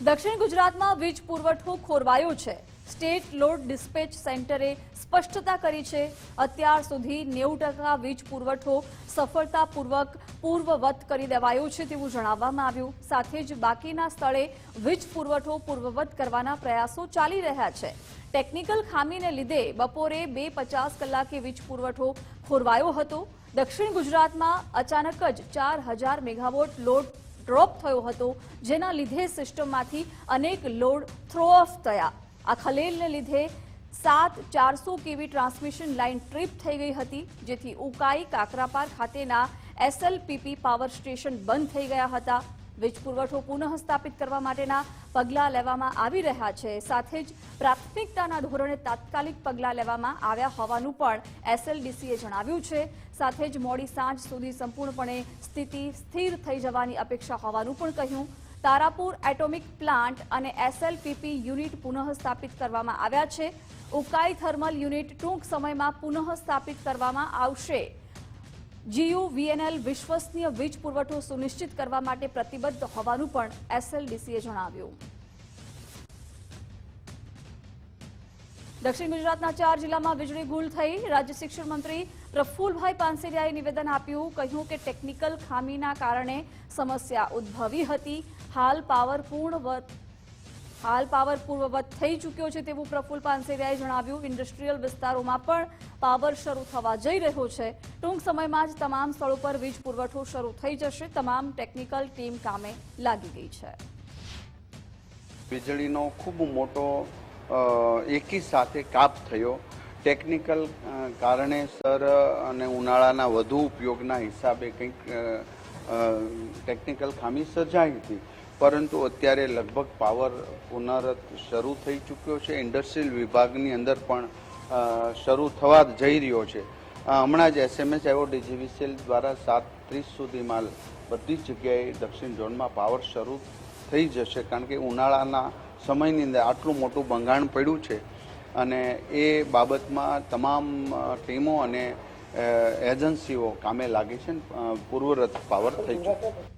દક્ષિણ ગુજરાતમાં વીજ પુરવઠો ખોરવાયો છે। સ્ટેટ લોડ ડિસ્પેચ સેન્ટરે સ્પષ્ટતા કરી છે। અત્યાર સુધી 90% વીજ પુરવઠો સફળતાપૂર્વક પૂર્વવત કરી દેવાયો છે તેવું જણાવવામાં આવ્યું। સાથે જ બાકીના સ્થળે વીજ પુરવઠો પૂર્વવત કરવાના પ્રયાસો ચાલી રહ્યા છે। ટેકનિકલ ખામીને લીધે બપોરે 2:50 કલાકે વીજ પુરવઠો ખોરવાયો હતો। દક્ષિણ ગુજરાતમાં અચાનક જ 4000 મેગાવોટ લોડ ડ્રોપ થયો હતો, જેના લીધે સિસ્ટમમાંથી અનેક લોડ થ્રો ઓફ થયા। આ ખલેલને લીધે 400 કેવી ટ્રાન્સમિશન લાઇન ટ્રીપ થઈ ગઈ હતી, જેથી ઉકાઈ કાકરાપાર ખાતેના એસએલપીપી પાવર સ્ટેશન બંધ થઈ ગયા હતા। વીજ પુરવઠો પુનઃ સ્થાપિત કરવા માટેના પગલાં લેવામાં આવી રહ્યા છે। સાથે જ પ્રાથમિકતાના ધોરણે તાત્કાલિક પગલાં લેવામાં આવ્યા હોવાનું પણ એસએલડીસીએ જણાવ્યું છે। સાથે જ મોડી સાંજ સુધી સંપૂર્ણપણે સ્થિતિ સ્થિર થઈ જવાની અપેક્ષા હોવાનું પણ કહ્યું। તારાપુર એટોમિક પ્લાન્ટ અને એસએલપીપી યુનિટ પુનઃ સ્થાપિત કરવામાં આવ્યા છે। ઉકાઈ થર્મલ યુનિટ ટૂંક સમયમાં પુનઃ સ્થાપિત કરવામાં આવશે। GUVNL વિશ્વસનીય વીજ પુરવઠો સુનિશ્ચિત કરવા માટે પ્રતિબદ્ધ હોવાનું પણ એસએલડીસીએ જણાવ્યું। દક્ષિણ ગુજરાતના 4 જિલ્લામાં વીજળી ગુલ થઈ। રાજ્ય શિક્ષણ મંત્રી પ્રફુલભાઈ પાનસેરિયાએ નિવેદન આપ્યું। કહ્યું કે ટેકનિકલ ખામીના કારણે સમસ્યા ઉદ્ભવી હતી। હાલ પાવર પૂર્વવત થઈ ચૂક્યો છે તેવું પ્રફુલ પાનસેરિયાએ જણાવ્યું। ઇન્ડસ્ટ્રીયલ વિસ્તારોમાં પણ પાવર શરૂ થવા જઈ રહ્યો છે। ટૂંક સમયમાં જ તમામ સ્થળો પર વીજ પુરવઠો શરૂ થઈ જશે। તમામ ટેકનિકલ ટીમ કામે લાગી ગઈ છે। વીજળીનો ખૂબ મોટો એકી સાથે કાપ થયો। ટેકનિકલ કારણેસર અને ઉનાળાના વધુ ઉપયોગના હિસાબે કંઈક ટેકનિકલ ખામી સર્જાઈ હતી, પરંતુ અત્યારે લગભગ પાવર પુનઃ શરૂ થઈ ચૂક્યો છે। ઇન્ડસ્ટ્રીયલ વિભાગની અંદર પણ શરૂ થવા જઈ રહ્યો છે। હમણાં જ SMS આવ્યો DGVCL દ્વારા 7:30 સુધીમાં બધી જ જગ્યાએ દક્ષિણ ઝોનમાં પાવર શરૂ થઈ જશે, કારણ કે ઉનાળાના સમયની અંદર આટલું મોટું ભંગાણ પડ્યું છે અને એ બાબતમાં તમામ ટીમો અને એજન્સીઓ કામે લાગી છે। પૂર્વરત પાવર થઈ ચૂક્યો।